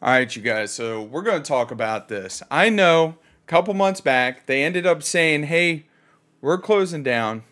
All right, you guys. So we're going to talk about this. I know a couple months back they ended up saying, "Hey, we're closing down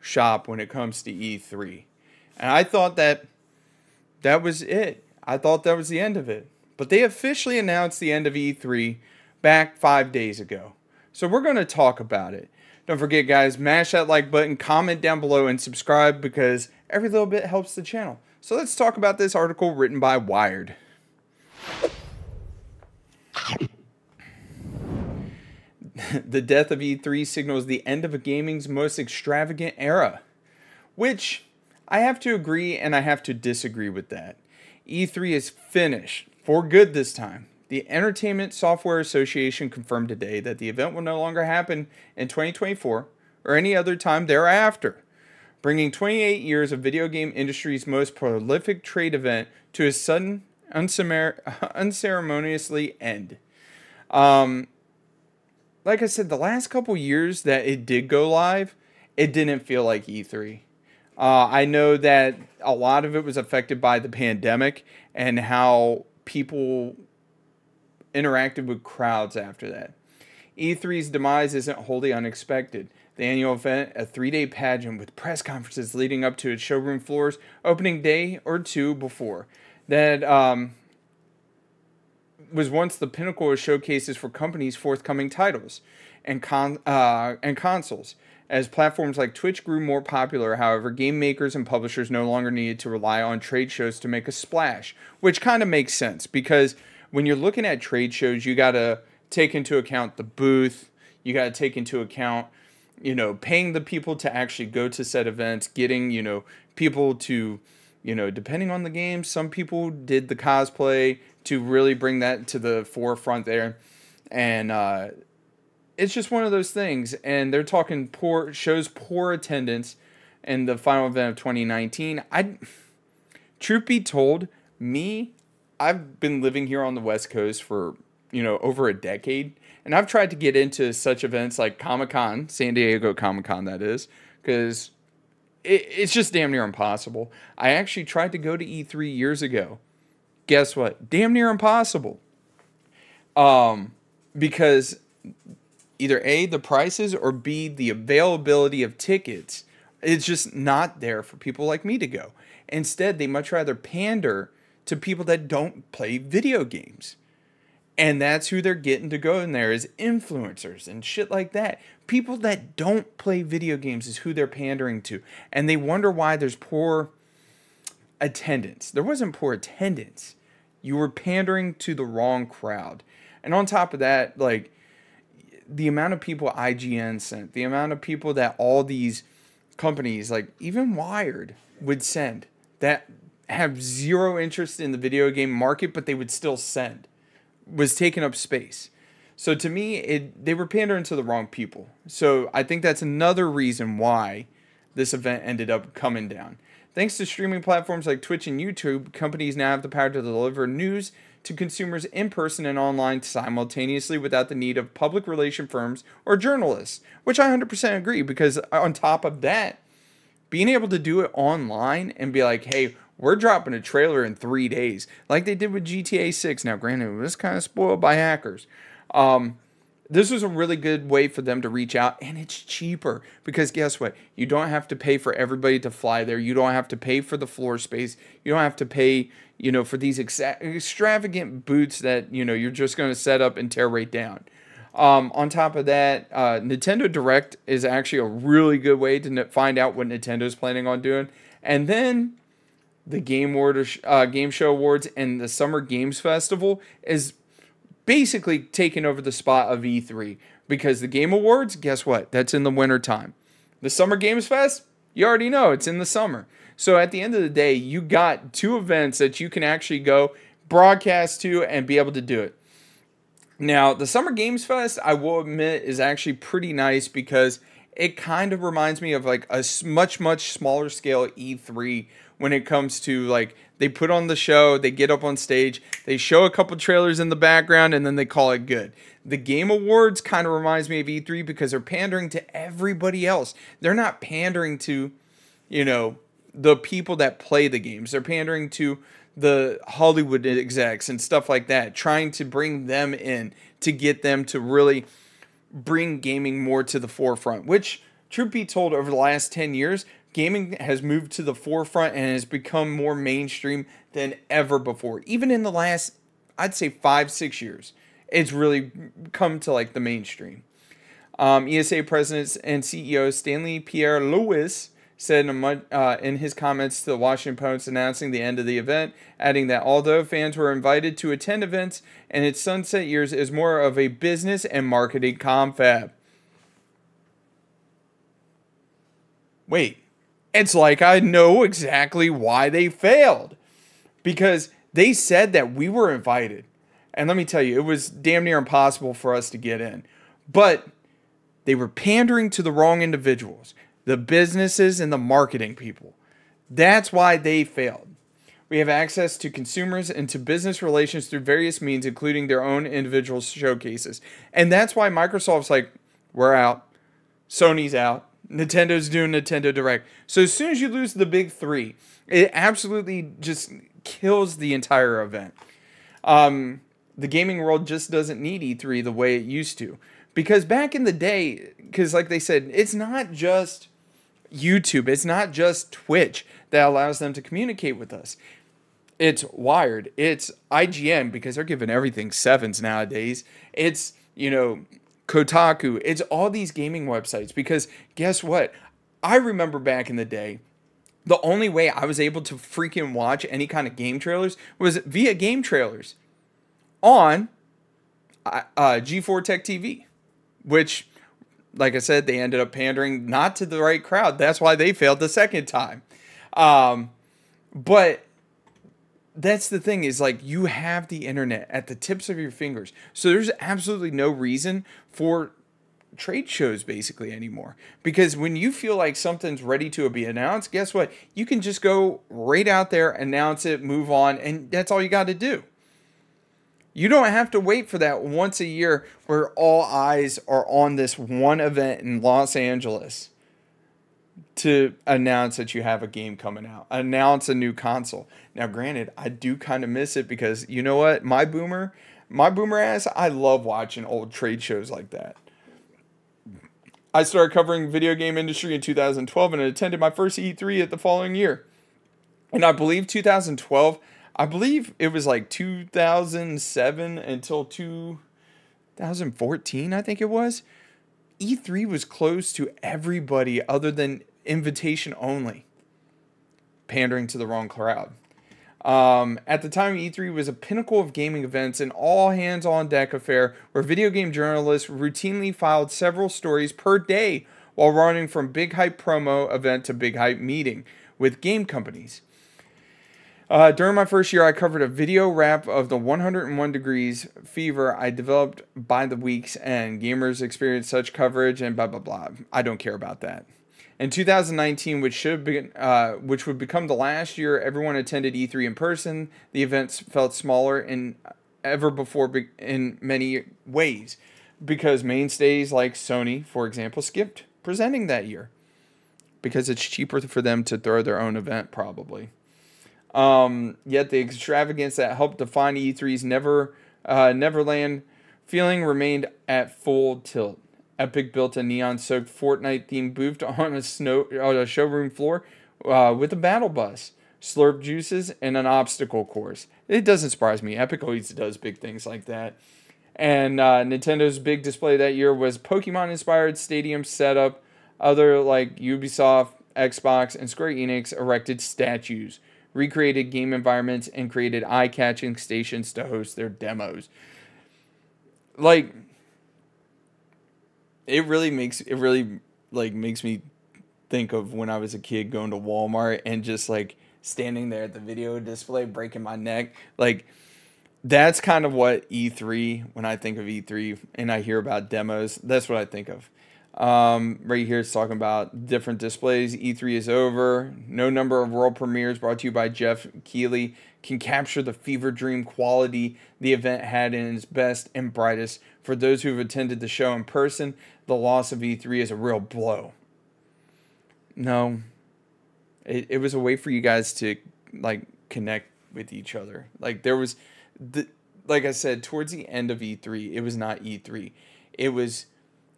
shop when it comes to E3," and I thought that was it. I thought that was the end of it. But they officially announced the end of E3 back 5 days ago. So we're going to talk about it. Don't forget, guys, mash that like button, comment down below, and subscribe because every little bit helps the channel. So let's talk about this article written by Wired. The death of E3 signals the end of gaming's most extravagant era, which I have to agree and I have to disagree with that. E3 is finished for good this time. The Entertainment Software Association confirmed today that the event will no longer happen in 2024 or any other time thereafter, bringing 28 years of video game industry's most prolific trade event to a sudden, unceremoniously end. Like I said, the last couple years that it did go live, it didn't feel like E3. I know that a lot of it was affected by the pandemic and how people interacted with crowds after that. E3's demise isn't wholly unexpected. The annual event, a 3-day pageant with press conferences leading up to its showroom floors, opening day or two before, that was once the pinnacle of showcases for companies' forthcoming titles and consoles. As platforms like Twitch grew more popular, however, game makers and publishers no longer needed to rely on trade shows to make a splash, which kind of makes sense because when you're looking at trade shows, you got to take into account the booth, you got to take into account, paying the people to actually go to said events, getting, people to, depending on the game, some people did the cosplay to really bring that to the forefront there. And it's just one of those things. And they're talking poor attendance in the final event of 2019. Truth be told, I've been living here on the West Coast for, over a decade. And I've tried to get into such events like Comic-Con, San Diego Comic-Con that is, because it's just damn near impossible. I actually tried to go to E3 years ago. Guess what? Damn near impossible. Because either A, the prices, or B, the availability of tickets, it's just not there for people like me to go. Instead, they much rather pander to people that don't play video games. And that's who they're getting to go in there is influencers and shit like that. People that don't play video games is who they're pandering to. And they wonder why there's poor attendance. There wasn't poor attendance. You were pandering to the wrong crowd. And on top of that, like, the amount of people IGN sent, the amount of people that all these companies, like even Wired, would send that have zero interest in the video game market, but they would still send, was taking up space. So to me, they were pandering to the wrong people. So I think that's another reason why this event ended up coming down. Thanks to streaming platforms like Twitch and YouTube, companies now have the power to deliver news to consumers in person and online simultaneously without the need of public relation firms or journalists, which I 100% agree, because on top of that, being able to do it online and be like, hey, we're dropping a trailer in 3 days, like they did with GTA 6. Now, granted, it was kind of spoiled by hackers. This was a really good way for them to reach out, and it's cheaper because guess what? You don't have to pay for everybody to fly there. You don't have to pay for the floor space. You don't have to pay, for these extravagant booths that, you're just going to set up and tear right down. On top of that, Nintendo Direct is actually a really good way to find out what Nintendo's planning on doing. And then the Game Show Awards and the Summer Games Festival is basically taking over the spot of E3, because the Game Awards, guess what? That's in the winter time. The Summer Games Fest, you already know it's in the summer. So at the end of the day, you got two events that you can actually go broadcast to and be able to do it. Now, the Summer Games Fest, I will admit, is actually pretty nice because it kind of reminds me of like a much, much smaller scale E3 when it comes to like they put on the show, they get up on stage, they show a couple trailers in the background, and then they call it good. The Game Awards kind of reminds me of E3 because they're pandering to everybody else. They're not pandering to, the people that play the games. They're pandering to the Hollywood execs and stuff like that, trying to bring them in to get them to really bring gaming more to the forefront, which, truth be told, over the last 10 years, gaming has moved to the forefront and has become more mainstream than ever before. Even in the last, I'd say 5-6 years, it's really come to like the mainstream. ESA President and CEO Stanley Pierre-Louis said in his comments to the Washington Post announcing the end of the event, adding that although fans were invited to attend events in its sunset years, is more of a business and marketing confab. Wait, it's like I know exactly why they failed. Because they said that we were invited. And let me tell you, it was damn near impossible for us to get in. But they were pandering to the wrong individuals, the businesses and the marketing people. That's why they failed. We have access to consumers and to business relations through various means, including their own individual showcases. And that's why Microsoft's like, we're out. Sony's out. Nintendo's doing Nintendo Direct. So as soon as you lose the big three, it absolutely just kills the entire event. The gaming world just doesn't need E3 the way it used to. Because back in the day, because like they said, it's not just YouTube, it's not just Twitch that allows them to communicate with us. It's Wired, it's IGN, because they're giving everything sevens nowadays. It's, Kotaku. It's all these gaming websites, because guess what? I remember back in the day, the only way I was able to freaking watch any kind of game trailers was via game trailers on G4 Tech TV, which, like I said, they ended up pandering not to the right crowd. That's why they failed the second time. But that's the thing, is like, you have the internet at the tips of your fingers. So there's absolutely no reason for trade shows basically anymore, because when you feel like something's ready to be announced, guess what? You can just go right out there, announce it, move on, and that's all you got to do. You don't have to wait for that once a year where all eyes are on this one event in Los Angeles to announce that you have a game coming out, announce a new console. Now, granted, I do kind of miss it, because you know what? My boomer ass, I love watching old trade shows like that. I started covering video game industry in 2012 and attended my first E3 at the following year. And I believe 2012, I believe it was like 2007 until 2014, I think it was. E3 was closed to everybody other than invitation only, pandering to the wrong crowd. At the time, E3 was a pinnacle of gaming events, an all-hands-on-deck affair where video game journalists routinely filed several stories per day while running from big hype promo event to big hype meeting with game companies. During my first year, I covered a video wrap of the 101 Degrees fever I developed by the week's end. Gamers experienced such coverage and blah, blah, blah. I don't care about that. In 2019, which would become the last year everyone attended E3 in person, the events felt smaller than ever before in many ways, because mainstays like Sony, for example, skipped presenting that year because it's cheaper for them to throw their own event, probably. Yet the extravagance that helped define E3's Neverland feeling remained at full tilt. Epic built a neon-soaked Fortnite-themed booth on a showroom floor with a battle bus, slurp juices, and an obstacle course. It doesn't surprise me. Epic always does big things like that. And Nintendo's big display that year was Pokemon-inspired stadium setup. Other like Ubisoft, Xbox, and Square Enix erected statues, recreated game environments, and created eye-catching stations to host their demos. Like, it really makes me think of when I was a kid going to Walmart and just like standing there at the video display breaking my neck. Like, that's kind of what E3, when I think of E3 and I hear about demos, that's what I think of. Right here it's talking about different displays. E3 is over. No number of world premieres brought to you by Jeff Keighley can capture the fever dream quality the event had in its best and brightest. For those who have attended the show in person, the loss of E3 is a real blow. No, it was a way for you guys to like connect with each other. Like there was like I said, towards the end of E3, it was not E3. It was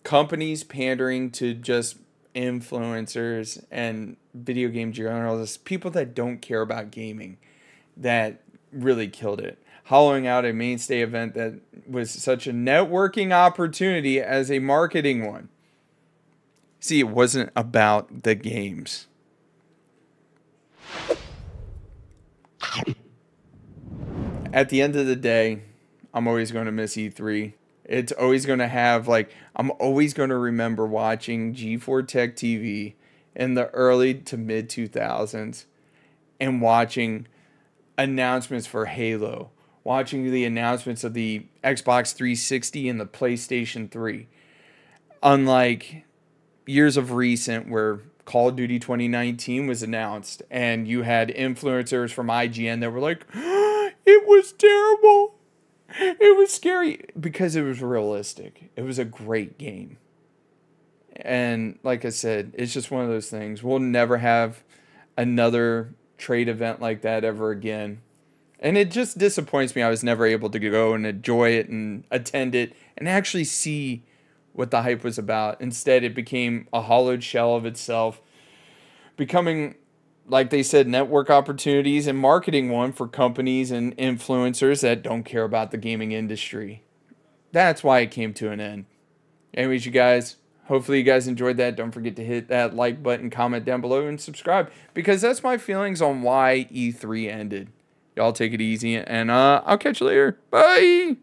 companies pandering to just influencers and video game journalists, people that don't care about gaming, that really killed it. Hollowing out a mainstay event that was such a networking opportunity as a marketing one. See, it wasn't about the games. At the end of the day, I'm always going to miss E3. It's always going to have, like, I'm always going to remember watching G4 Tech TV in the early to mid 2000s and watching announcements for Halo, watching the announcements of the Xbox 360 and the PlayStation 3. Unlike years of recent where Call of Duty 2019 was announced and you had influencers from IGN that were like, it was terrible. It was scary because it was realistic. It was a great game. And like I said, it's just one of those things. We'll never have another trade event like that ever again. And it just disappoints me I was never able to go and enjoy it and attend it and actually see what the hype was about. Instead, it became a hollowed shell of itself, becoming, like they said, network opportunities and marketing one for companies and influencers that don't care about the gaming industry. That's why it came to an end. Anyways, you guys, hopefully you guys enjoyed that. Don't forget to hit that like button, comment down below, and subscribe, because that's my feelings on why E3 ended. Y'all take it easy, and I'll catch you later. Bye!